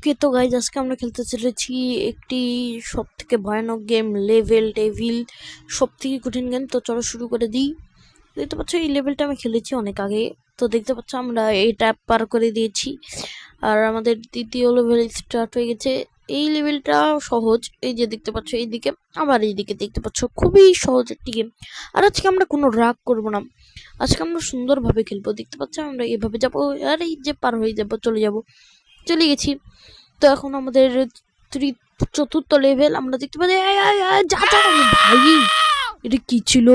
ওকে তো গাইজ আজকে আমরা খেলতে চলেছি একটি সব থেকে ভয়ানক গেম, লেভেল ডেভিল, সব থেকে কঠিন গেম। তো চলো শুরু করে দিই। দেখতে পাচ্ছ এই লেভেলটা আমি খেলেছি অনেক আগে। তো দেখতে পাচ্ছ আমরা এই ট্যাপ পার করে দিয়েছি আর আমাদের দ্বিতীয় লেভেল স্টার্ট হয়ে গেছে। এই লেভেলটা সহজ, এই যে দেখতে পাচ্ছ এইদিকে, আবার এইদিকে দেখতে পাচ্ছ, খুবই সহজ একটি গেম। আর আজকে আমরা কোনো রাগ করবো না, আজকে আমরা সুন্দরভাবে খেলবো। দেখতে পাচ্ছ আমরা এভাবে যাবো আর এই যে পার হয়ে যাবো, চলে গেছি। তো এখন আমাদের চতুর্থ লেভেল আমরা দেখতে পাচ্ছি। ভাই এটা কি ছিল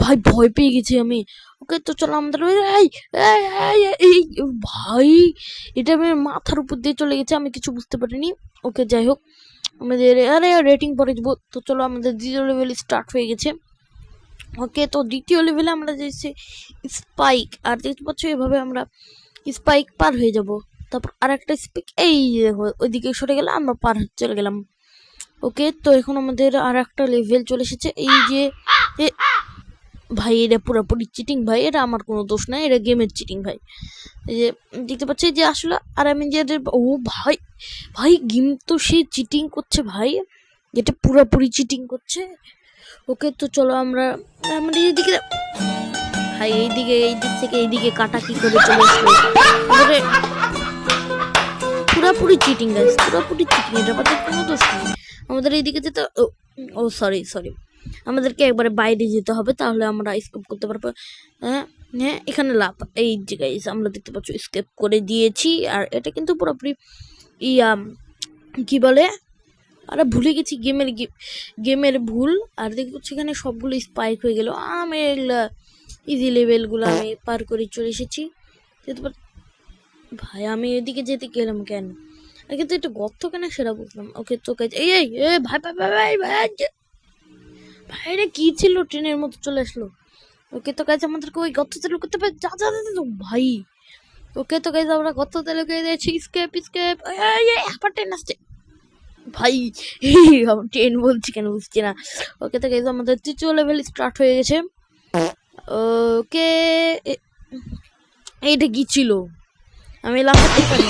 ভাই, ভয় পেয়ে গেছি আমি। ওকে তো চলো আমাদের ভাই এটা আমার মাথার উপর দিয়ে চলে গেছে, আমি কিছু বুঝতে পারিনি। ওকে যাই হোক, আমাদের রেটিং পরে দেবো। তো চলো আমাদের দ্বিতীয় লেভেল স্টার্ট হয়ে গেছে। ওকে তো দ্বিতীয় লেভেলে আমরা যাচ্ছি স্পাইক, আর দেখতে পাচ্ছ এভাবে আমরা স্পাইক পার হয়ে যাব। তারপর আর একটা স্পাইক এই ওইদিকে সরে গেলে আমরা পার চলে গেলাম। ওকে তো এখন আমাদের আর একটা লেভেল চলে এসেছে। এই যে ভাই এটা পুরোপুরি চিটিং ভাই, এটা আমার কোনো দোষ নাই, এটা গেমের চিটিং ভাই। এই যে দেখতে পাচ্ছি যে আসলে, আর আমি যে ও ভাই ভাই গেম তো সে চিটিং করছে ভাই, এটা পুরোপুরি চিটিং করছে। ওকে তো চলো আমরা এইদিকে ভাই, এই দিক থেকে এইদিকে কাটা কি করে চলে আসলো, পুরোপুরি চিটিং গাইস, পুরোপুরি চিটিং, এটা আমাদের কোনো দোষ নেই। আমাদের এইদিকে যেতে, ও সরি আমাদেরকে একবারে বাইরে যেতে হবে, তাহলে আমরা স্কেপ করতে পারবো। হ্যাঁ হ্যাঁ, এখানে লাভ, এই যে গাইস আমরা দেখতে পাচ্ছি স্কেপ করে দিয়েছি। আর এটা কিন্তু পুরোপুরি কি বলে, আরে ভুলে গেছি গেমের ভুল। আর দেখতে পাচ্ছি এখানে সবগুলো স্পাইক হয়ে গেল। আমি ইজি লেভেলগুলো আমি পার করে চলে এসেছি। ভাই আমি এদিকে যেতে গেলাম কেন, কিন্তু একটু গর্ত কেন সেটা বুঝলাম। ওকে তো এই ভাই ভাই ভাই ভাই ভাই ভাই এটা কি ছিল, ট্রেনের মতো চলে আসলো। ওকে তো গাইজ আমাদেরকে ওই গর্ততে লুকাতে পারে, যা ভাই। ওকে তো গাইজ আমরা গর্ততে লুকিয়ে দিয়েছি, স্কেপ আবার ট্রেন আসছে ভাই, ট্রেন বলছি কেন বুঝছি না। ওকে তো গাইজ আমাদের তৃতীয় লেভেল স্টার্ট হয়ে গেছে। ওকে এইটা কি ছিল, আমি লাফাতে পারি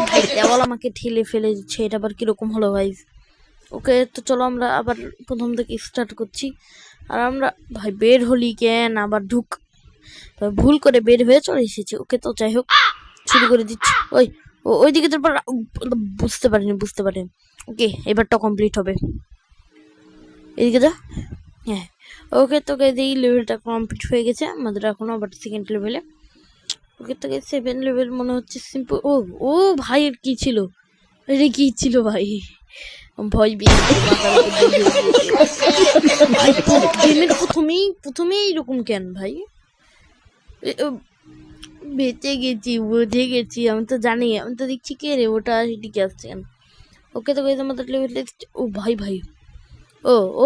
ভাই, দেওয়াল আমাকে ঠেলে ফেলে দিচ্ছে, এটা আবার কিরকম হলো ভাই। ওকে তো চলো আমরা আবার প্রথম থেকে স্টার্ট করছি। আর আমরা ভাই বের হলি কেন, আবার ভুল করে বের হয়ে চলে এসেছি। ওকে তো যাই হোক শুরু করে দিচ্ছি। ওইদিকে তারপর বুঝতে পারিনি। ওকে এবারটা কমপ্লিট হবে, এদিকে যা। হ্যাঁ ওকে তো এই লেভেলটা কমপ্লিট হয়ে গেছে আমাদের, এখন আবার সেকেন্ড লেভেলে। ওকে তো 7 লেভেল মনে হচ্ছে সিম্পল। ও ভাই এর কি ছিল, এটা কি ছিল ভাই, ভয় ভাই গেমের প্রথমেই এরকম কেন ভাই। বেঁচে গেছি, বুঝে গেছি, আমি তো জানি, আমি তো দেখছি কে রে ওটা এদিকে আসছে কেন। ওকে তো গাইজ আমাদের লেভেল, ও ভাই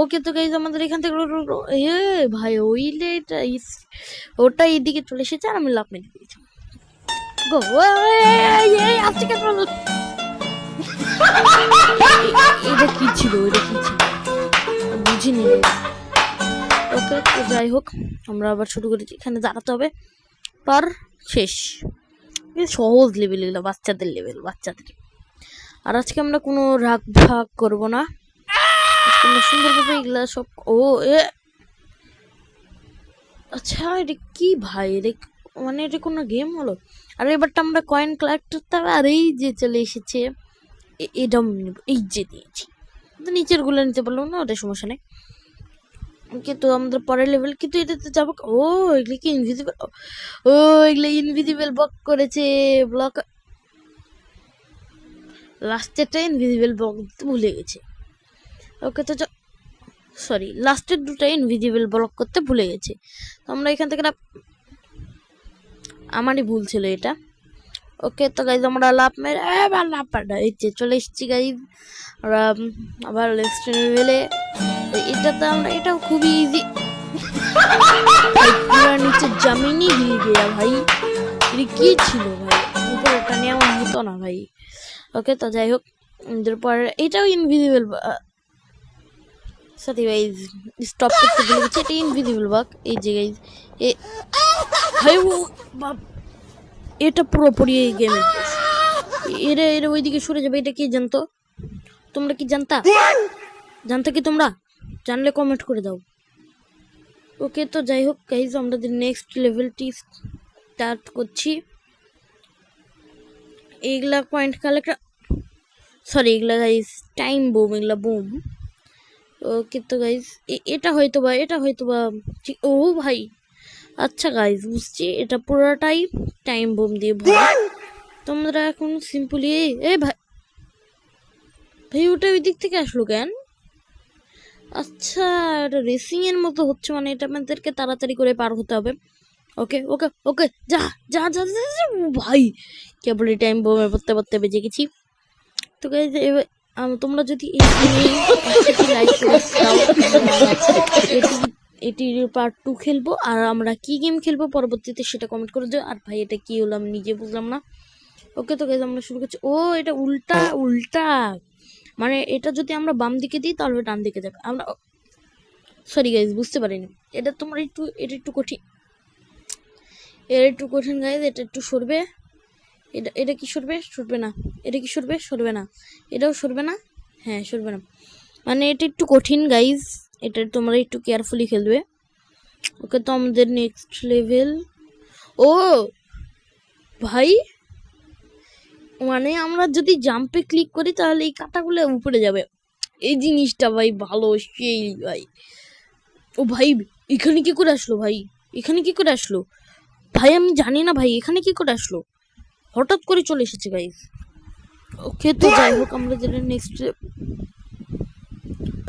ওকে তো গাইজ আমাদের এখান থেকে ভাই ওটা এইদিকে চলে এসেছে আর আমি লাভ মেরে দিয়েছি। এটা কি ছিল বুঝিনি। ওকে তো যাই হোক আমরা আবার শুরু করেছি, এখানে দাঁড়াতে হবে, পার শেষ। সহজ লেভেল এগুলো, বাচ্চাদের লেভেল, আর আজকে আমরা কোনো রাগ ভাগ করবো না, আমরা সুন্দরভাবে এগুলা সব। আচ্ছা এটা কি ভাই, মানে এটা কোনো গেম হলো। আর এবারটা আমরা কয়েন কালেক্ট করতে হবে। আর এই যে চলে এসেছে, এটা এই যে দিয়েছি, নিচের গুলো নিতে পারলো না, ওটা সমস্যা নেই। কিন্তু আমাদের পরের লেভেল, কিন্তু এটাতে যাবো। এগুলো কি ইনভিজিবল, এগুলো ইনভিজিবল ব্লক করেছে, ব্লক লাস্টেরটা ইনভিজিবল ব্লক ভুলে গেছে। ওকে তো সরি, লাস্টের দুটো ইনভিজিবল ব্লক করতে ভুলে গেছে। তো আমরা এখান থেকে আমারই ভুল ছিল এটা। ওকে তো গাইজ আমরা লাভ মেরে এই যে চলে এসেছি গাইজ। আমরা আবার নেক্সট লেভেলে, এটাতে আমরা, এটাও খুবই ইজি। নিচে জামিনই হিল গিয়া ভাই, এটা কি ছিল ভাই, উপরে এটা নিয়ে আমার হতো না ভাই। ওকে তো যাই হোক পর এটাও ইনভিজিবল, সরি গাইজ স্টপ করতে ভুলে গেছি, এটা ইনভিজিবল বাগ। এই যে গাইজ ভাই এটা পুরোপুরি এই গেমের দোষ। এরা এরা ওইদিকে সরে যাবে, এটা কি জানতো? তোমরা কি জানতা? জানতো কি তোমরা? জানলে কমেন্ট করে দাও। ওকে, তো যাই হোক গাইজ, আমরা নেক্সট লেভেলটি স্টার্ট করছি। এইগুলা পয়েন্ট কালেক্ট, সরি এগুলা গাইজ টাইম বোম, এগুলা বোম। ওকে তো গাইজ এটা হয়তো বা ঠিক। ও ভাই, আচ্ছা গাইজ বুঝছি, এটা পুরোটাই টাইম বোম দিয়ে ভরা। তোমরা এখন সিম্পলি এ ভাই ভাই ওটা ওই দিক থেকে আসলো কেন? আচ্ছা, এটা রেসিং এর মতো হচ্ছে, মানে এটা আমাদেরকে তাড়াতাড়ি করে পার হতে হবে। ওকে ওকে ওকে, যা যা যা যা, যা। ভাই কেবল টাইম বোমে পড়তে বেজে গেছি। তো গাইজ তোমরা যদি লাইক করে দাও, এটির পার্ট 2 খেলবো। আর আমরা কি গেম খেলবো পরবর্তীতে সেটা কমেন্ট করে দিও। আর ভাই এটা কি হলো আমি নিজে বুঝলাম না। ওকে তো গাইজ আমরা শুরু করছি। ও এটা উল্টা উল্টা, মানে এটা যদি আমরা বাম দিকে দিই তাহলে ডান দিকে যাবে। আমরা সরি গাইজ বুঝতে পারিনি। এটা তোমার এটা একটু কঠিন গাইজ, এটা একটু সরবে। এটা কি সরবে না? এটা কি সরবে না? এটাও সরবে না। হ্যাঁ সরবে না, মানে এটা একটু কঠিন গাইজ, এটা তোমরা একটু কেয়ারফুলি খেলবে। ওকে তো আমাদের নেক্সট লেভেল। ও ভাই, মানে আমরা যদি জাম্পে ক্লিক করি তাহলে এই কাঁটাগুলো উপরে যাবে। এই জিনিসটা ভাই ভালো সেই ভাই। ও ভাই এখানে কি করে আসলো? ভাই এখানে কি করে আসলো? ভাই আমি জানি না ভাই, এখানে কি করে আসলো? হঠাৎ করে চলে এসেছে গাইজ। ওকে তো যাই হোক, আমরা যেটা নেক্সট।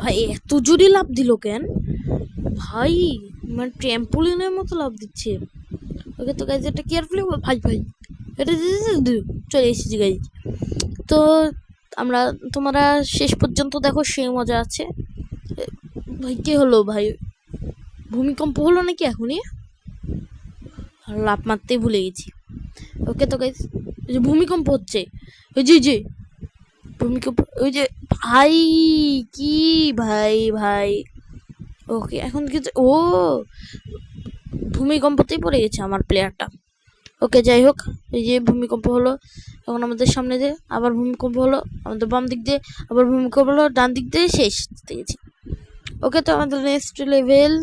ভাই এত জোরে লাভ দিল কেন ভাই? মানে ট্র্যাম্পোলিনের মতো লাভ দিচ্ছে। ওকে তো গাইজ এটা কেয়ারফুলি ভাই ভাই, এটা চলে এসেছি গাইজ। তো আমরা তোমরা শেষ পর্যন্ত দেখো, সে মজা আছে। ভাই কি হলো ভাই? ভূমিকম্প হলো নাকি এখনই? লাফ মারতেই ভুলে গেছি। ওকে তো গাইজ ভূমিকম্প হচ্ছে, ওই যে ভূমিকম্প, ওই যে ভাই কি ভাই ভাই। ওকে এখন কিছু, ও ভূমিকম্পতেই পড়ে গেছে আমার প্লেয়ারটা। ওকে যাই হোক, এই যে ভূমিকম্প হলো, এখন আমাদের সামনে দিয়ে আবার ভূমিকম্প হলো, আমাদের বাম দিক দিয়ে আবার ভূমিকম্প হলো, ডান দিক দিয়ে শেষ গেছি। ওকে তো আমাদের নেক্সট লেভেল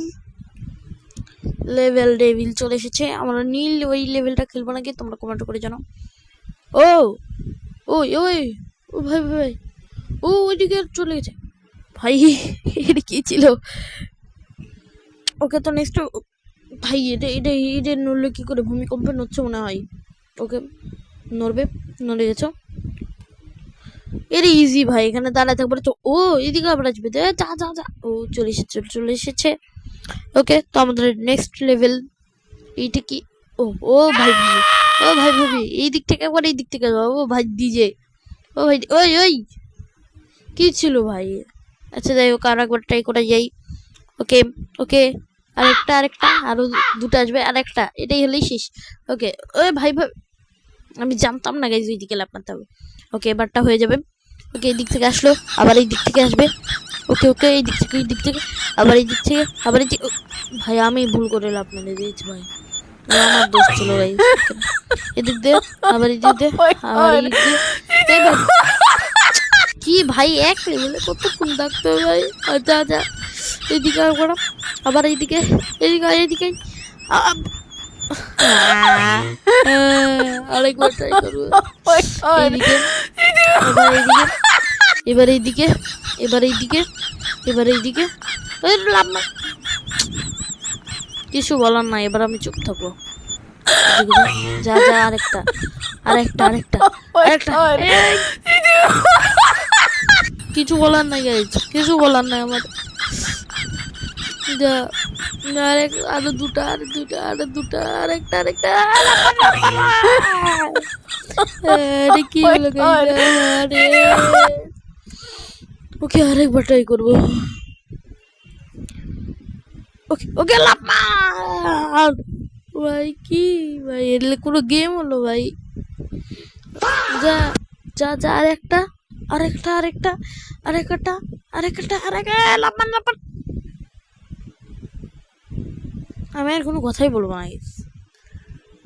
ডেভিল চলে এসেছে। আমরা নীল ওই লেভেলটা খেলবো নাকি তোমরা কমেন্ট করে জানাও। ও ওই ওই ও ভাই ভাই, ও ওইদিকে চলে গেছে ভাই। এটা কি ছিল? ওকে তো নেক্সট ভাই, এটা নড়লে কি করে? ভূমিকম্পে নড়ছে মনে হয়। ওকে নড়ে গেছো। এটা ইজি ভাই, এখানে দাঁড়ায় থাকবে তো। ও এদিকে আবার আসবে, যা যা যা। ও চলে এসেছে। ওকে তো আমাদের নেক্সট লেভেল এইটা কি? ও ও ভাই ভাই, ও ভাই ভাবি এই দিক থেকে একবার এই দিক থেকে যাও। ও ভাই ডিজে, ও ভাই ওই ওই কি ছিল ভাই? আচ্ছা যাই হোক, আর একবার ট্রাই করা যাই। ওকে ওকে, আরেকটা আরো দুটো আসবে, আরেকটা, এটাই হলেই শেষ। ওকে ওই ভাই ভাই, আমি জানতাম না গাইজ ওইদিকে লাফ মারতে হবে। ওকে এবারটা হয়ে যাবে। ওকে এই দিক থেকে আসলো, আবার এই দিক থেকে আসবে। ওকে ওকে এই দিক থেকে আবার এই দিক থেকে আবার এই দিক। ভাই আমি ভুল করে লাফ মেরে দিয়েছি ভাই, আমার দোষ ছিল ভাই। এদিক দিয়ে আবার এই দিক দিয়ে আবার এই দিক দিয়ে। কি ভাই এক লেভেলে কতক্ষণ থাকতে হবে ভাই? আচ্ছা আচ্ছা, এইদিকে আবার এইদিকে আরেকবার ট্রাই করবো। এইদিকে এবার এইদিকে কিছু বলার নাই, এবার আমি চুপ থাকবো। যা যা, আরেকটা কিছু বলার নাই গাইজ, কিছু বলার নাই আমার। যা আরো দুটা আরেকটা আরে কি হলো আরে। ওকে আরেকবার ট্রাই করবো। ওকে ওকে লাভ ভাই, কি ভাই এলে কোনো গেম হলো ভাই? যা যা যা, আরেকটা লাভ আমি আর কোনো কথাই বলবো না।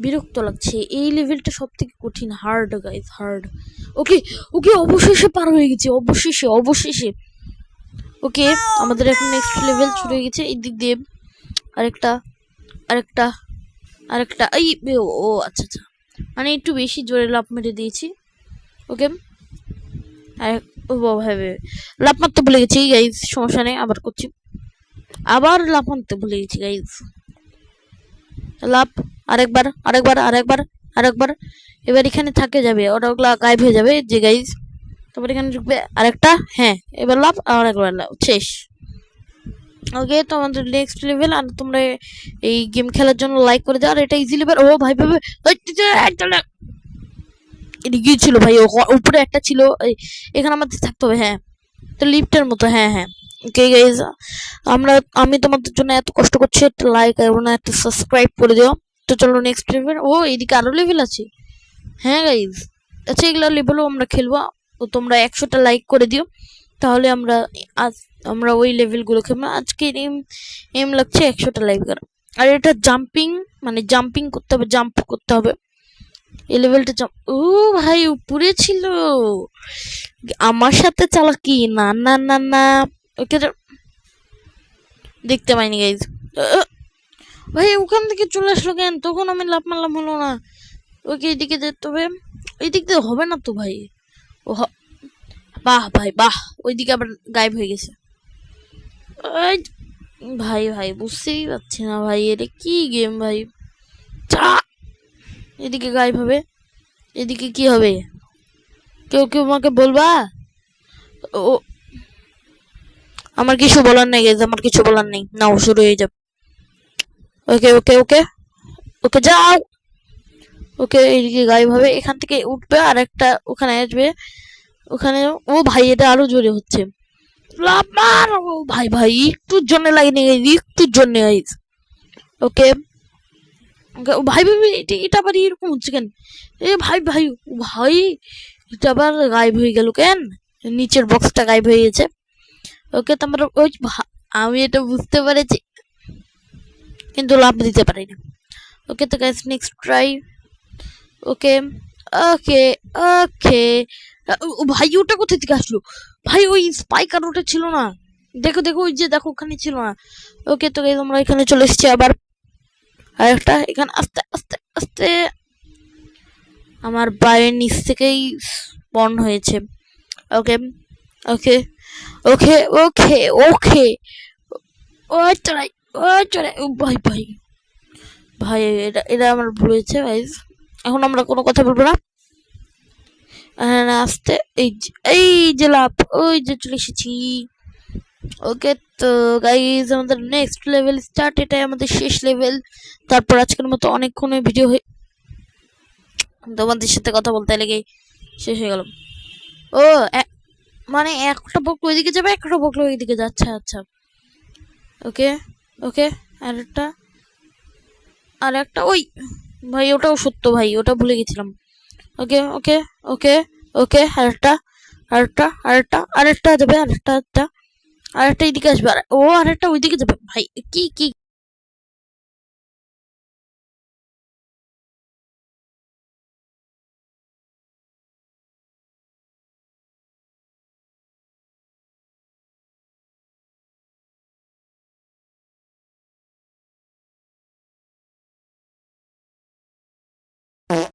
বিরক্ত লাগছে। এই লেভেলটা সব থেকে কঠিন, হার্ড গাইজ, হার্ড। ওকে ওকে, অবশেষে পার হয়ে গেছে, অবশেষে অবশেষে। ওকে, আমাদের এখন নেক্সট লেভেল শুরু হয়ে গেছে। এই দিক দিয়ে আরেকটা আরেকটা আরেকটা এই ও আচ্ছা আচ্ছা, মানে একটু বেশি জোরে লাফ মেরে দিয়েছি। ওকে, ও ভাই লাফ মারতে ভুলে গেছি গাইজ, সমস্যা নেই, আবার করছি। আবার লাফ মারতে ভুলে গেছি গাইজ। লাফ, আরেকবার আরেকবার আরেকবার আরেকবার। এবার এখানে থাকে যাবে, ওটা গায়েব হয়ে যাবে যে গাইজ। তারপর এখানে ঢুকবে আরেকটা, হ্যাঁ এবার লাভ, আরেকবার লাভ, শেষ। ওকে, তো আমাদের নেক্সট লেভেল। আর তোমরা এই গেম খেলার জন্য লাইক করে দাও। আর এটা ইজি লেভেল। ও ভাই ভাই, এটা কি ছিল ভাই? উপরে একটা ছিল, এখানে আমাদের থাকতে হবে। হ্যাঁ, তো লিফটের মতো। হ্যাঁ হ্যাঁ, ওকে গাইজ, আমি তোমাদের জন্য এত কষ্ট করছি, একটা লাইক এবং একটা সাবস্ক্রাইব করে দিও। তো চলো নেক্সট লেভেল। ও এইদিকে আরো লেভেল আছে। হ্যাঁ গাইজ, আচ্ছা এগুলো লেভেলও আমরা খেলবো। তো তোমরা 100টা লাইক করে দিও, তাহলে আমরা ওই লেভেলগুলো খেলবো। আজকে এম লাগছে 100টা লাইক করা। আর এটা জাম্পিং, মানে জাম্পিং করতে হবে, জাম্প করতে হবে। এই লেভেলটা ও ভাই উপরে ছিল, আমার সাথে চালাকি, না না না না। ওকে, দেখতে পাইনি গাইজ। ভাই ওখান থেকে চলে আসলো কেন? তখন আমি লাফ মারলাম, হলো না। ওকে, এদিকে যেতে হবে। এই দিক দিয়ে হবে না তো ভাই। ও বাহ ভাই বাহ, ওইদিকে আবার গায়েব হয়ে গেছে। ভাই ভাই বুঝতেই পারছি না ভাই, এটা কি গেম ভাই। এদিকে গায়েব হবে, এদিকে কি হবে? কেউ কেউ আমাকে বলবা? ও, আমার কিছু বলার নেই গেছে, আমার কিছু বলার নেই, নাও শুরু হয়ে যাবে। ওকে ওকে ওকে ওকে, যাও। ওকে, এইদিকে গায়েব হবে, এখান থেকে উঠবে আর একটা ওখানে আসবে, ওখানে। ও ভাই, এটা আরো জোরে হচ্ছে। ও ভাই ভাই, একটুর জন্য লাগেনি, একটুর জন্য গাইজ। ওকে ভাই ভাই, এটা আবার এরকম হচ্ছে কেন? এ ভাই ভাই ভাই, এটা আবার গায়েব হয়ে গেল কেন? নিচের বক্সটা গায়েব হয়ে গেছে। ওকে, তোমার ওই আমি এটা বুঝতে পেরেছি, কিন্তু লাভ দিতে পারি না। ওকে, তো গাইস নেক্সট ট্রাই। ওকে ওকে ওকে, ভাই ওটা কোথা থেকে আসলো ভাই? ওই স্পাইকার ওটা ছিল না, দেখো দেখো, ওই যে দেখো ওখানে ছিল না। ওকে, তো গাইস আমরা এখানে চলে এসেছি আবার। আর একটা এখানে আস্তে আস্তে আস্তে আমার পায়ের নিচ থেকেই স্পন হয়েছে। ওকে ওকে ওকে ওকে ওকে, ও চড়াই, ও চড়াই, ভাই ভাই ভাই, এটা আমার ভুল হয়েছে গাইস। এখন আমরা কোনো কথা বলবো না। আস্তে, এই যে লাভ, ওই যে চলে এসেছি। ওকে, তো গাইজ আমাদের নেক্সট লেভেল স্টার্ট। এটাই আমাদের শেষ লেভেল। তারপর আজকের মতো অনেকক্ষণের ভিডিও হয়ে তোমাদের সাথে কথা বলতে লেগে শেষ হয়ে গেল। ও মানে একটা বক ওইদিকে যাবে, একটা বক ওইদিকে যাচ্ছে। আচ্ছা ওকে ওকে, আর একটা ওই ভাই, ওটাও সত্য ভাই, ওটা ভুলে গেছিলাম। ওকে ওকে ওকে ওকে, আরেকটা আরেকটা আরেকটা আরেকটা যাবে, আরেকটা এদিকে আসবে, ও আরেকটা ওইদিকে যাবে। ভাই কি কি